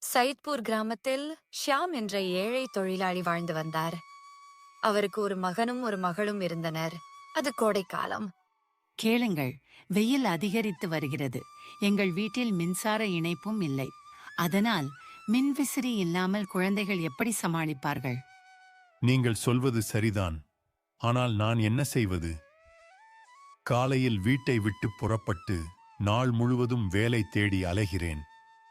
சைத்பூர் கிராமத்தில் ஷியாம் என்ற ஏழை தொழிலாளி வாழ்ந்து வந்தார். அவருக்கு ஒரு மகனும் ஒரு மகளும் இருந்தனர். அது கோடைக்காலம். கேளுங்கள், வெயில் அதிகரித்து வருகிறது. எங்கள் வீட்டில் மின்சார இணைப்பும் இல்லை. அதனால் மின்விசிறி இல்லாமல் குழந்தைகள் எப்படி சமாளிப்பார்கள்? நீங்கள் சொல்வது சரிதான். ஆனால் நான் என்ன செய்வது? காலையில் வீட்டை விட்டு புறப்பட்டு நாள் முழுவதும் வேலை தேடி அலைகிறேன்.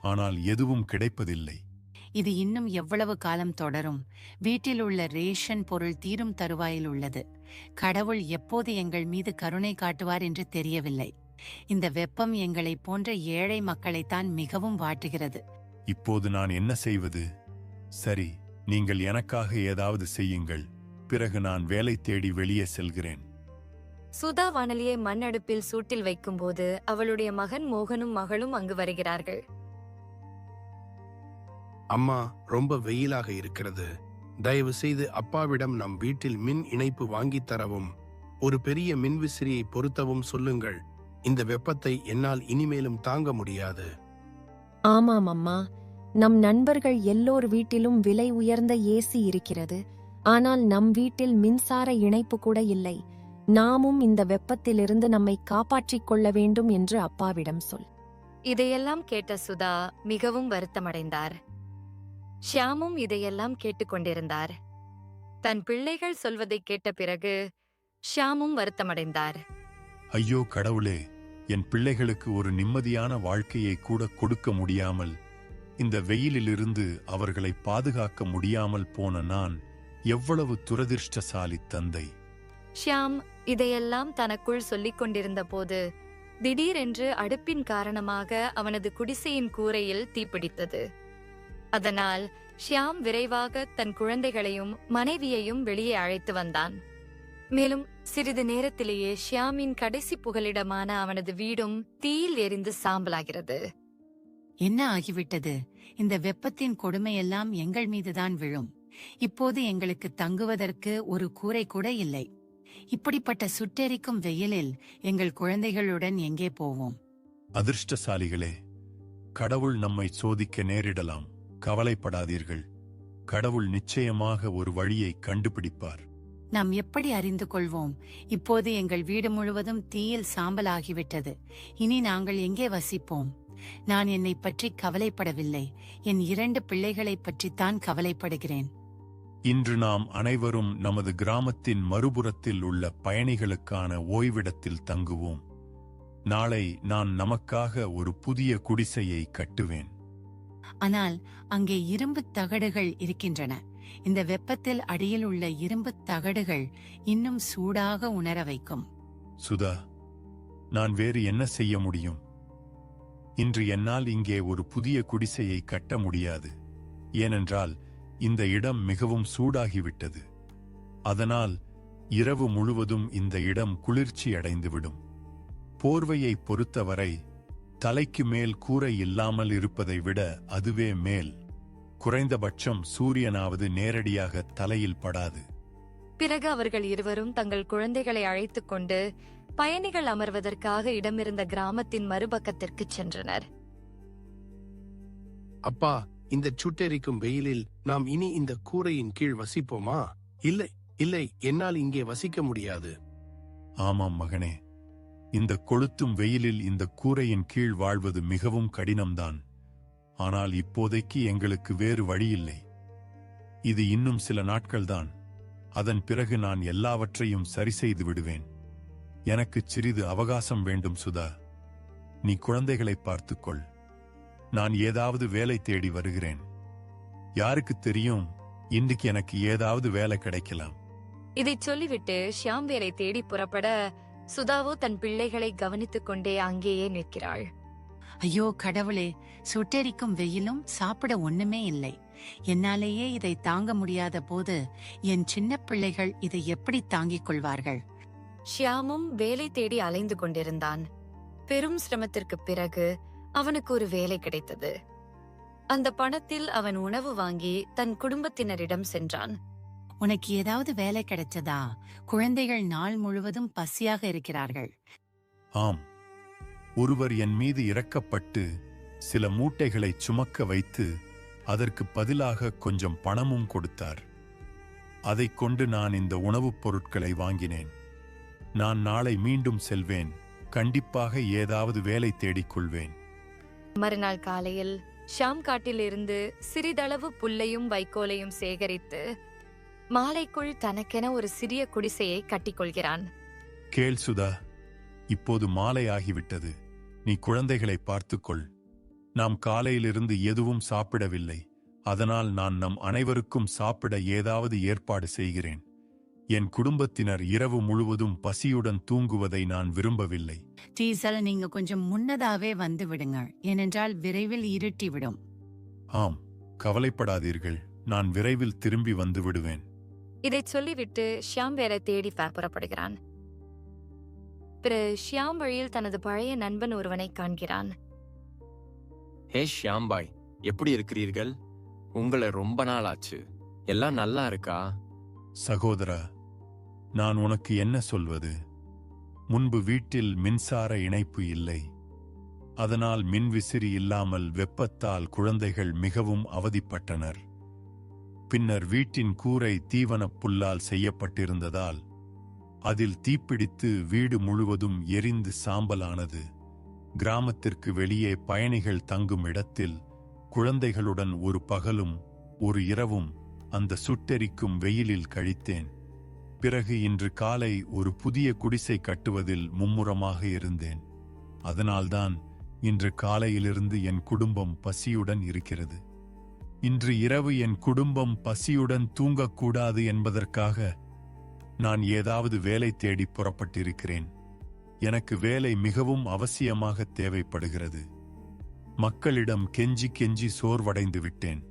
ஆனால் எதுவும் கிடைப்பதில்லை. இது இன்னும் எவ்வளவு காலம் தொடரும்? வீட்டில் உள்ள ரேஷன் பொருள் தீரும் தருவாயில் உள்ளது. கடவுள் எப்போது எங்கள் மீது கருணை காட்டுவார் என்று தெரியவில்லை. இந்த வெப்பம் எங்களைப் போன்ற ஏழை மக்களைத்தான் மிகவும் வாட்டுகிறது. இப்போது நான் என்ன செய்வது? சரி, நீங்கள் எனக்காக ஏதாவது செய்யுங்கள். பிறகு நான் வேலை தேடி வெளியே செல்கிறேன். சுதா வானலியை மண் அடுப்பில் சூட்டில் வைக்கும்போது அவளுடைய மகன் மோகனும் மகளும் அங்கு வருகிறார்கள். அம்மா, ரொம்ப வெயிலாக இருக்கிறது. தயவு செய்து அப்பாவிடம் நம் வீட்டில் மின் இணைப்பு வாங்கித் தரவும் ஒரு பெரிய மின்விசிறியை பொருத்தவும் சொல்லுங்கள். இந்த வெப்பத்தை என்னால் இனிமேலும் தாங்க முடியாது. ஆமாம் அம்மா, நம் நண்பர்கள் எல்லோர் வீட்டிலும் விலை உயர்ந்த ஏசி இருக்கிறது. ஆனால் நம் வீட்டில் மின்சார இணைப்பு கூட இல்லை. நாமும் இந்த வெப்பத்திலிருந்து நம்மை காப்பாற்றிக் கொள்ள வேண்டும் என்று அப்பாவிடம் சொல். இதையெல்லாம் கேட்ட சுதா மிகவும் வருத்தமடைந்தார். ஷியாமும் இதையெல்லாம் கேட்டுக்கொண்டிருந்தார். தன் பிள்ளைகள் சொல்வதை கேட்ட பிறகு ஷியாமும் வருத்தமடைந்தார். ஐயோ கடவுளே, என் பிள்ளைகளுக்கு ஒரு நிம்மதியான வாழ்க்கையை கூட கொடுக்க முடியாமல், இந்த வெயிலிலிருந்து அவர்களை பாதுகாக்க முடியாமல் போன நான் எவ்வளவு துரதிர்ஷ்டசாலி தந்தை! ஷியாம் இதையெல்லாம் தனக்குள் சொல்லிக் கொண்டிருந்த போது திடீரென்று அடுப்பின் காரணமாக அவனது குடிசையின் கூரையில் தீப்பிடித்தது. அதனால் ஷியாம் விரைவாக தன் குழந்தைகளையும் மனைவியையும் வெளியே அழைத்து வந்தான். மேலும் சிறிது நேரத்திலேயே ஷியாமின் கடைசி புகலிடமான அவனது வீடும் தீயில் எரிந்து சாம்பலாகிறது. என்ன ஆகிவிட்டது? இந்த வெப்பத்தின் கொடுமையெல்லாம் எங்கள் மீதுதான் விழும். இப்போது எங்களுக்கு தங்குவதற்கு ஒரு கூரை கூட இல்லை. இப்படிப்பட்ட சுட்டெரிக்கும் வெயிலில் எங்கள் குழந்தைகளுடன் எங்கே போவோம்? அதிர்ஷ்டசாலிகளே, கடவுள் நம்மை சோதிக்க நேரிடலாம். கவலைப்படாதீர்கள். கடவுள் நிச்சயமாக ஒரு வழியை கண்டுபிடிப்பார். நாம் எப்படி அறிந்து கொள்வோம்? இப்போது எங்கள் வீடு முழுவதும் தீயில் சாம்பல் ஆகிவிட்டது. இனி நாங்கள் எங்கே வசிப்போம்? நான் என்னை பற்றி கவலைப்படவில்லை. என் 2 பிள்ளைகளைப் பற்றித்தான் கவலைப்படுகிறேன். இன்று நாம் அனைவரும் நமது கிராமத்தின் மறுபுறத்தில் உள்ள பயணிகளுக்கான ஓய்விடத்தில் தங்குவோம். நாளை நான் நமக்காக ஒரு புதிய குடிசையை கட்டுவேன். ஆனால் அங்கே இரும்புத் தகடுகள் இருக்கின்றன. இந்த வெப்பத்தில் அடியில் உள்ள இரும்புத் தகடுகள் இன்னும் சூடாக உணர வைக்கும். சுதா, நான் வேறு என்ன செய்ய முடியும்? இன்று என்னால் இங்கே ஒரு புதிய குடிசையை கட்ட முடியாது. ஏனென்றால் இந்த இடம் மிகவும் சூடாகிவிட்டது. அதனால் இரவு முழுவதும் இந்த இடம் குளிர்ச்சி அடைந்துவிடும். போர்வையை பொறுத்தவரை தலைக்கு மேல் கூரை இல்லாமல் இருப்பதை விட அதுவே மேல். குறைந்தபட்சம் சூரியனாவது நேரடியாக தலையில் படாது. பிறகு அவர்கள் இருவரும் தங்கள் குழந்தைகளை அழைத்துக் கொண்டு பயணிகள் அமர்வதற்காக இடமிருந்த கிராமத்தின் மறுபக்கத்திற்கு சென்றனர். அப்பா, இந்த சுட்டெரிக்கும் வெயிலில் நாம் இனி இந்த கூரையின் கீழ் வசிப்போமா? இல்லை இல்லை, என்னால் இங்கே வசிக்க முடியாது. ஆமாம் மகனே, இந்த கொளுத்தும் வெயிலில் இந்த கூரையின் கீழ் வாழ்வது மிகவும் கடினம்தான். ஆனால் இப்போதைக்கு எங்களுக்கு வேறு வழியில்லை. இது இன்னும் சில நாட்கள்தான். அதன் பிறகு நான் எல்லாவற்றையும் சரி செய்து விடுவேன். எனக்கு சிறிது அவகாசம் வேண்டும் சுதா. நீ குழந்தைகளை பார்த்துக்கொள். நான் ஏதாவது வேலை தேடி வருகிறேன். யாருக்கு தெரியும், இன்றைக்கு எனக்கு ஏதாவது வேலை கிடைக்கலாம். இதைச் சொல்லிவிட்டு ஷியாம் வேலை தேடி புறப்பட சுதாவோ தன் பிள்ளைகளை கவனித்துக் கொண்டே அங்கேயே நிற்கிறாள். ஐயோ கடவுளே, சுட்டெரிக்கும் வெயிலும் சாப்பிட ஒண்ணுமே இல்லை. என்னாலேயே இதை தாங்க முடியாத போது என் சின்ன பிள்ளைகள் இதை எப்படி தாங்கிக் கொள்வார்கள்? ஷியாமும் வேலை தேடி அலைந்து கொண்டிருந்தான். பெரும் சிரமத்திற்கு பிறகு அவனுக்கு ஒரு வேலை கிடைத்தது. அந்த பணத்தில் அவன் உணவு வாங்கி தன் குடும்பத்தினரிடம் சென்றான். உனக்கு ஏதாவது வேலை கிடைச்சதா? குழந்தைகள் நாள் முழுவதும் பசியாக இருக்கிறார்கள். ஆம், ஒருவர் என் மீது இரக்கப்பட்டு சில மூட்டைகளை சுமக்க வைத்து அதற்கு பதிலாக கொஞ்சம் பணமும் கொடுத்தார். அதைக் கொண்டு நான் இந்த உணவுப் பொருட்களை வாங்கினேன். நான் நாளை மீண்டும் செல்வேன். கண்டிப்பாக ஏதாவது வேலை தேடிக்கொள்வேன். மறுநாள் காலையில் ஷியாம் காட்டிலிருந்து சிறிதளவு புல்லையும் வைக்கோலையும் சேகரித்து மாலைக்குள் தனக்கென ஒரு சிறிய குடிசையை கட்டிக்கொள்கிறான். கேள் சுதா, இப்போது மாலை ஆகிவிட்டது. நீ குழந்தைகளை பார்த்துக்கொள். நாம் காலையிலிருந்து எதுவும் சாப்பிடவில்லை. அதனால் நான் நம் அனைவருக்கும் சாப்பிட ஏதாவது ஏற்பாடு செய்கிறேன். என் குடும்பத்தினர் இரவு முழுவதும் பசியுடன் தூங்குவதை நான் விரும்பவில்லை. டீசல், நீங்க கொஞ்சம் முன்னதாவே வந்து விடுங்க, ஏனென்றால் விரைவில் இருட்டிவிடும். ஆம், கவலைப்படாதீர்கள். நான் விரைவில் திரும்பி வந்து விடுவேன். இதைச் சொல்லிவிட்டு ஷியாம் வேலை தேடி புறப்படுகிறான். பிறகு ஷியாம் வழியில் தனது பழைய நண்பன் ஒருவனை காண்கிறான். ஹே ஷியாம் பாய், எப்படி இருக்கிறீர்கள்? உங்களை ரொம்ப நாள் ஆச்சு. எல்லாம் நல்லா இருக்கா? சகோதரா, நான் உனக்கு என்ன சொல்வது? முன்பு வீட்டில் மின்சார இணைப்பு இல்லை. அதனால் மின்விசிறி இல்லாமல் வெப்பத்தால் குழந்தைகள் மிகவும் அவதிப்பட்டனர். பின்னர் வீட்டின் கூரை தீவனப் புல்லால் செய்யப்பட்டிருந்ததால் அதில் தீப்பிடித்து வீடு முழுவதும் எரிந்து சாம்பலானது. கிராமத்திற்கு வெளியே பயணிகள் தங்கும் இடத்தில் குழந்தைகளுடன் ஒரு பகலும் ஒரு இரவும் அந்த சுட்டெரிக்கும் வெயிலில் கழித்தேன். பிறகு இன்று காலை ஒரு புதிய குடிசை கட்டுவதில் மும்முரமாக இருந்தேன். அதனால்தான் இன்று காலையிலிருந்து என் குடும்பம் பசியுடன் இருக்கிறது. இன்று இரவு என் குடும்பம் பசியுடன் தூங்கக்கூடாது என்பதற்காக நான் ஏதாவது வேலை தேடி புறப்பட்டிருக்கிறேன். எனக்கு வேலை மிகவும் அவசியமாக தேவைப்படுகிறது. மக்களிடம் கெஞ்சி கெஞ்சி சோர்வடைந்து விட்டேன்.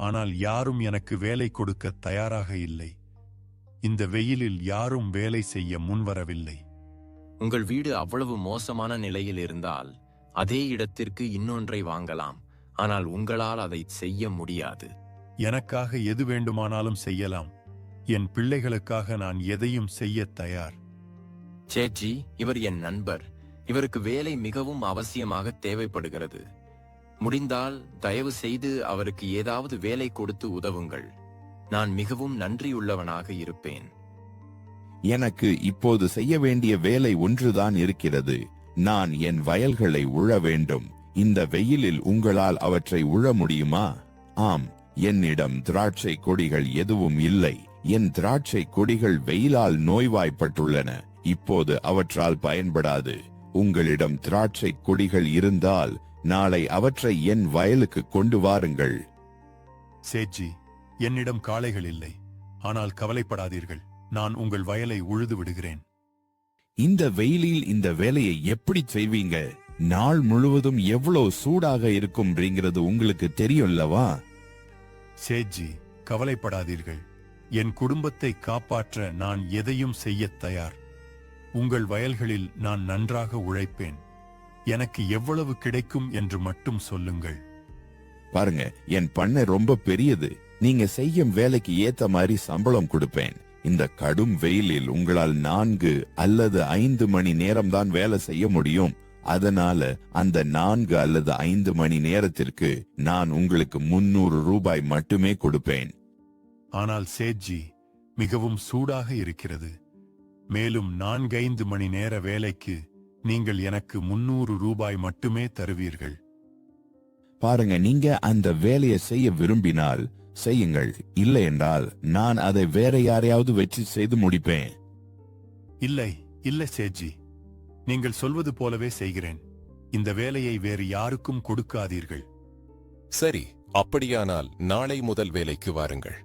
ஆனால் யாரும் எனக்கு வேலை கொடுக்க தயாராக இல்லை. இந்த வெயிலில் யாரும் வேலை செய்ய முன்வரவில்லை. உங்கள் வீடு அவ்வளவு மோசமான நிலையில் இருந்தால் அதே இடத்திற்கு இன்னொன்றை வாங்கலாம். ஆனால் உங்களால் அதை செய்ய முடியாது. எனக்காக எது வேண்டுமானாலும் செய்யலாம். என் பிள்ளைகளுக்காக நான் எதையும் செய்ய தயார். சேட்ஜி, இவர் என் நண்பர். இவருக்கு வேலை மிகவும் அவசியமாக தேவைப்படுகிறது. முடிந்தால் தயவு செய்து அவருக்கு ஏதாவது வேலை கொடுத்து உதவுங்கள். நான் மிகவும் நன்றியுள்ளவனாக இருப்பேன். எனக்கு இப்போது செய்ய வேண்டிய வேலை ஒன்றுதான் இருக்கிறது. நான் என் வயல்களை உழ வேண்டும். இந்த வெயிலில் உங்களால் அவற்றை உழ முடியுமா? ஆம், என்னிடம் திராட்சை கொடிகள் எதுவும் இல்லை. என் திராட்சை கொடிகள் வெயிலால் நோய்வாய்ப்பட்டுள்ளன. இப்போது அவற்றால் பயன்படாது. உங்களிடம் திராட்சை கொடிகள் இருந்தால் நாளை அவற்றை என் வயலுக்கு கொண்டு வாருங்கள். சேட்ஜி, என்னிடம் காளைகள் இல்லை. ஆனால் கவலைப்படாதீர்கள், நான் உங்கள் வயலை உழுது விடுகிறேன். இந்த வெயிலில் இந்த வேலையை எப்படி செய்வீங்க? நாள் முழுவதும் எவ்வளவு சூடாக இருக்கும்ங்கிறது உங்களுக்கு தெரியும்லவா? சேட்ஜி, கவலைப்படாதீர்கள். என் குடும்பத்தை காப்பாற்ற நான் எதையும் செய்ய தயார். உங்கள் வயல்களில் நான் நன்றாக உழைப்பேன். எனக்கு எவ்வளவு கிடைக்கும் என்று மட்டும் சொல்லுங்கள். பாருங்க, என் பண்ணை ரொம்ப பெரியது. நீங்க செய்யும் வேலைக்கு ஏத்த மாதிரி சம்பளம் கொடுப்பேன். இந்த கடும் வெயிலில் உங்களால் 4 அல்லது 5 மணி நேரம்தான் வேலை செய்ய முடியும். அதனால அந்த 4 அல்லது 5 மணி நேரத்திற்கு நான் உங்களுக்கு 300 ரூபாய் மட்டுமே கொடுப்பேன். ஆனால் சேட்ஜி, மிகவும் சூடாக இருக்கிறது. மேலும் 4-5 மணி நேர வேலைக்கு நீங்கள் எனக்கு 300 ரூபாய் மட்டுமே தருவீர்கள். பாருங்க, நீங்க அந்த வேலையை செய்ய விரும்பினால் செய்யுங்கள். இல்லை என்றால் நான் அதை வேற யாரையாவது வச்சு செய்து முடிப்பேன். இல்லை இல்லை சேட்ஜி, நீங்கள் சொல்வது போலவே செய்கிறேன். இந்த வேலையை வேறு யாருக்கும் கொடுக்காதீர்கள். சரி, அப்படியானால் நாளை முதல் வேலைக்கு வாருங்கள்.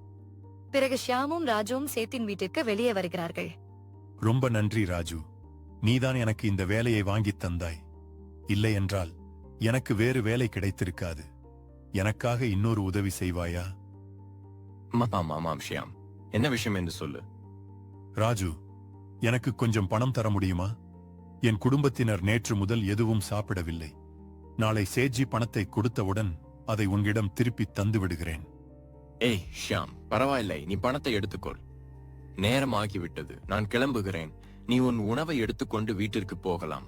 பிறகு ஷியாமும் ராஜுவும் சேத்தின் வீட்டிற்கு வெளியே வருகிறார்கள். ரொம்ப நன்றி ராஜு. நீதான் எனக்கு இந்த வேலையை வாங்கித் தந்தாய். இல்லை என்றால் எனக்கு வேறு வேலை கிடைத்திருக்காது. எனக்காக இன்னொரு உதவி செய்வாயா? ஆமாம் ஷியாம், என்ன விஷயம் என்று சொல்லு. ராஜு, எனக்கு கொஞ்சம் பணம் தர முடியுமா? என் குடும்பத்தினர் நேற்று முதல் எதுவும் சாப்பிடவில்லை. நாளை சேட்ஜி பணத்தை கொடுத்தவுடன் அதை உன்னிடம் திருப்பி தந்து விடுகிறேன். ஏய் ஷியாம், பரவாயில்லை, நீ பணத்தை எடுத்துக்கொள். நேரமாகிவிட்டது, நான் கிளம்புகிறேன். நீ உன் உணவை எடுத்துக்கொண்டு வீட்டிற்கு போகலாம்.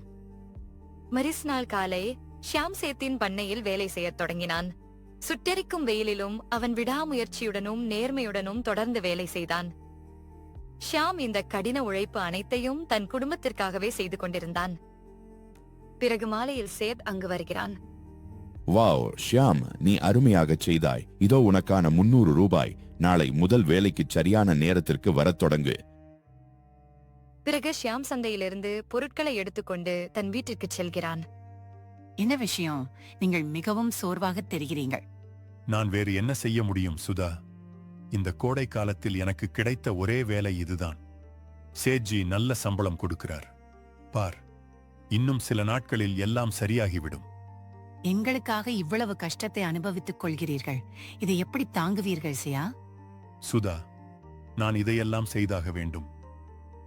மறுநாள் காலை ஷியாம் சேத்தின் பண்ணையில் வேலை செய்யத் தொடங்கினான். சுட்டெரிக்கும் வெயிலிலும் அவன் விடாமுயற்சியுடனும் நேர்மையுடனும் தொடர்ந்து வேலை செய்தான். ஷியாம் இந்த கடின உழைப்பு அனைத்தையும் தன் குடும்பத்திற்காகவே செய்து கொண்டிருந்தான். பிறகு மாலையில் சேத் அங்கு வருகிறான். வாவ் ஷியாம், நீ அருமையாகச் செய்தாய். இதோ உனக்கான 300 ரூபாய். நாளை முதல் வேலைக்கு சரியான நேரத்திற்கு வரத் தொடங்கு. பிறகு ஷியாம் சந்தையிலிருந்து பொருட்களை எடுத்துக்கொண்டு தன் வீட்டிற்கு செல்கிறான். என்ன விஷயம்? நீங்கள் மிகவும் சோர்வாகத் தெரிகிறீர்கள். நான் வேறு என்ன செய்ய முடியும் சுதா? இந்த கோடை காலத்தில் எனக்கு கிடைத்த ஒரே வேலை இதுதான். சேட்ஜி நல்ல சம்பளம் கொடுக்கிறார். பார், இன்னும் சில நாட்களில் எல்லாம் சரியாகிவிடும். எங்களுக்காக இவ்வளவு கஷ்டத்தை அனுபவித்துக் கொள்கிறீர்கள். இதை எப்படி தாங்குவீர்கள் சியா? சுதா, நான் இதையெல்லாம் செய்தாக வேண்டும்.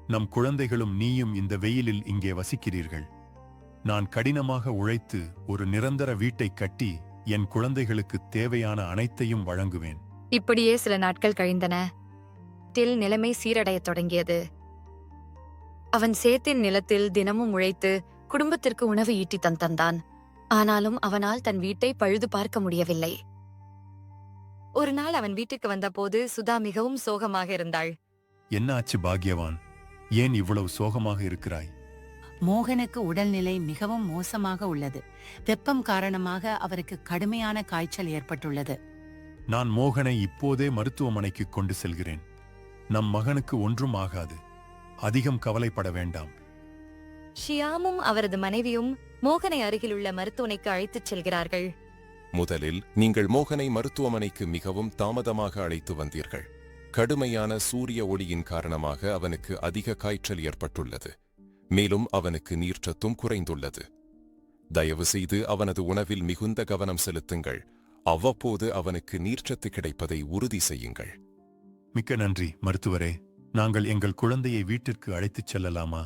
நம் குழந்தைகளும் நீயும் இந்த வெயிலில் இங்கே வசிக்கிறீர்கள். நான் கடினமாக உழைத்து ஒரு நிரந்தர வீட்டை கட்டி என் குழந்தைகளுக்கு தேவையான அனைத்தையும் வழங்குவேன். இப்படியே சில நாட்கள் கழிந்தன. நிலைமை சீரடையத் தொடங்கியது. அவன் சேத்தின் நிலத்தில் தினமும் உழைத்து குடும்பத்திற்கு உணவு ஈட்டி தந்தான். ஆனாலும் அவனால் தன் வீட்டை பழுது பார்க்க முடியவில்லை. ஒரு நாள் அவன் வீட்டுக்கு வந்தபோது சுதா மிகவும் சோகமாக இருந்தாள். என்ன ஆச்சு பாக்யவான்? ஏன் இவ்வளவு சோகமாக இருக்கிறாய்? மோகனுக்கு உடல்நிலை மிகவும் மோசமாக உள்ளது. வெப்பம் காரணமாக அவருக்கு கடுமையான காய்ச்சல் ஏற்பட்டுள்ளது. நான் மோகனை இப்போதே மருத்துவமனைக்கு கொண்டு செல்கிறேன். நம் மகனுக்கு ஒன்றும் ஆகாது. அதிகம் கவலைப்பட வேண்டாம். ஷியாமும் அவரது மனைவியும் மோகனை அருகிலுள்ள மருத்துவமனைக்கு அழைத்துச் செல்கிறார்கள். முதலில் நீங்கள் மோகனை மருத்துவமனைக்கு மிகவும் தாமதமாக அழைத்து வந்தீர்கள். கடுமையான சூரிய ஒளியின் காரணமாக அவனுக்கு அதிக காய்ச்சல் ஏற்பட்டுள்ளது. மேலும் அவனுக்கு நீர்ச்சத்தும் குறைந்துள்ளது. தயவு செய்து அவனது உணவில் மிகுந்த கவனம் செலுத்துங்கள். அவ்வப்போது அவனுக்கு நீர்ச்சத்து கிடைப்பதை உறுதி செய்யுங்கள். மிக்க நன்றி மருத்துவரே. நாங்கள் எங்கள் குழந்தையை வீட்டிற்கு அழைத்துச் செல்லலாமா?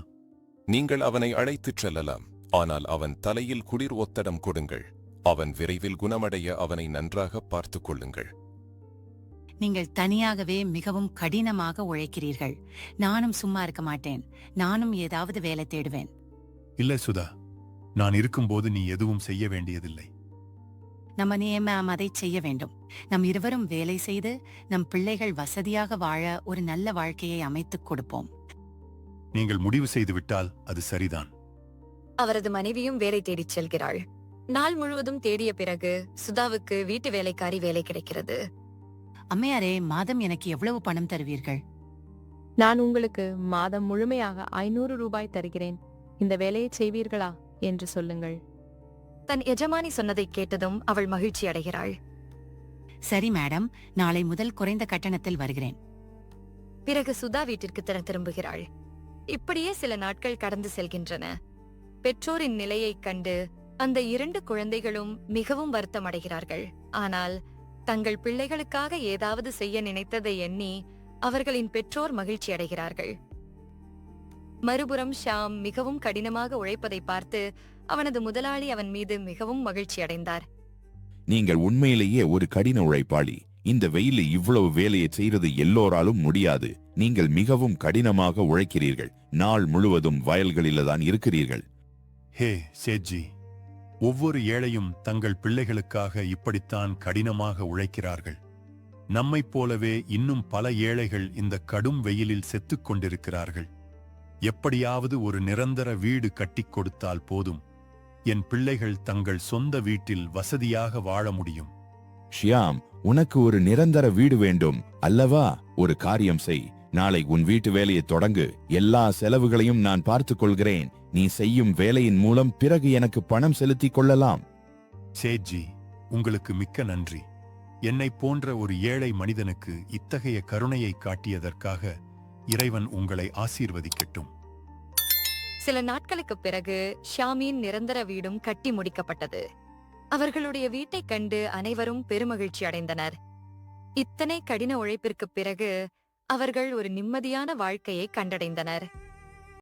நீங்கள் அவனை அழைத்துச் செல்லலாம். ஆனால் அவன் தலையில் குளிர் ஒத்தடம் கொடுங்கள். அவன் விரைவில் குணமடைய அவனை நன்றாக பார்த்துக் கொள்ளுங்கள். நீங்கள் தனியாகவே மிகவும் கடினமாக உழைக்கிறீர்கள். நானும் சும்மா இருக்க மாட்டேன். நானும் ஏதாவது வேலை தேடுவேன். இல்லை சுதா, நான் இருக்கும்போது நீ எதுவும் செய்ய வேண்டியதில்லை. நம்ம நியமம் அதை செய்ய வேண்டும். நம் இருவரும் வேலை செய்து நம் பிள்ளைகள் வசதியாக வாழ ஒரு நல்ல வாழ்க்கையை அமைத்துக் கொடுப்போம். நீங்கள் முடிவு செய்துவிட்டால் அது சரிதான். அவரது மனைவியும் வேலை தேடிச் செல்கிறாள். நாள் முழுவதும் தேடிய பிறகு சுதாவுக்கு வீட்டு வேலைக்காரி வேலை கிடைக்கிறது. அம்மையாரே, மாதம் எனக்கு எவ்வளவு பணம் தருவீர்கள்? நான் உங்களுக்கு மாதம் முழுமையாக 500 ரூபாய் தருகிறேன். இந்த வேலையை செய்வீர்களா என்று சொல்லுங்கள். தன் எஜமானி சொன்னதைக் கேட்டதும் அவள் மகிழ்ச்சி அடைகிறாள். சரி மேடம், நாளை முதல் குறைந்த கட்டணத்தில் வருகிறேன். பிறகு சுதா வீட்டிற்கு திரும்புகிறாள். இப்படியே சில நாட்கள் கடந்து செல்கின்றன. பெற்றோரின் நிலையைக் கண்டு அந்த 2 குழந்தைகளும் மிகவும் வருத்தம் அடைகிறார்கள். ஆனால் தங்கள் பிள்ளைகளுக்காக ஏதாவது செய்ய நினைத்ததை எண்ணி அவர்களின் பெற்றோர் மகிழ்ச்சி அடைகிறார்கள். மறுபுறம் ஷாம் மிகவும் கடினமாக உழைப்பதை பார்த்து அவனது முதலாளி அவன் மீது மிகவும் மகிழ்ச்சி அடைந்தார். நீங்கள் உண்மையிலேயே ஒரு கடின உழைப்பாளி. இந்த வெயிலில் இவ்வளவு வேலையை செய்வது எல்லோராலும் முடியாது. நீங்கள் மிகவும் கடினமாக உழைக்கிறீர்கள். நாள் முழுவதும் வயல்களில்தான் இருக்கிறீர்கள். ஹே சேட்ஜி, ஒவ்வொரு ஏழையும் தங்கள் பிள்ளைகளுக்காக இப்படித்தான் கடினமாக உழைக்கிறார்கள். நம்மைப் போலவே இன்னும் பல ஏழைகள் இந்த கடும் வெயிலில் செத்துக் கொண்டிருக்கிறார்கள். எப்படியாவது ஒரு நிரந்தர வீடு கட்டிக் கொடுத்தால் போதும். என் பிள்ளைகள் தங்கள் சொந்த வீட்டில் வசதியாக வாழ முடியும். ஷியாம், உனக்கு ஒரு நிரந்தர வீடு வேண்டும் அல்லவா? ஒரு காரியம் செய். நாளை உன் வீட்டு வேலையை தொடங்கு. எல்லா செலவுகளையும் நான் பார்த்துக் கொள்கிறேன். நீ செய்யும் வேலையின் மூலம் பிறகு எனக்கு பணம் செலுத்திக் கொள்ளலாம். சேட்ஜி, உங்களுக்கு மிக்க நன்றி. என்னைப் போன்ற ஒரு ஏழை மனிதனுக்கு இத்தகைய கருணையை காட்டியதற்காக இறைவன் உங்களை ஆசீர்வதிக்கட்டும். சில நாட்களுக்குப் பிறகு ஷாமின் நிரந்தர வீடும் கட்டி முடிக்கப்பட்டது. அவர்களுடைய வீட்டைக் கண்டு அனைவரும் பெருமகிழ்ச்சி அடைந்தனர். இத்தனை கடின உழைப்பிற்குப் பிறகு அவர்கள் ஒரு நிம்மதியான வாழ்க்கையை கண்டடைந்தனர்.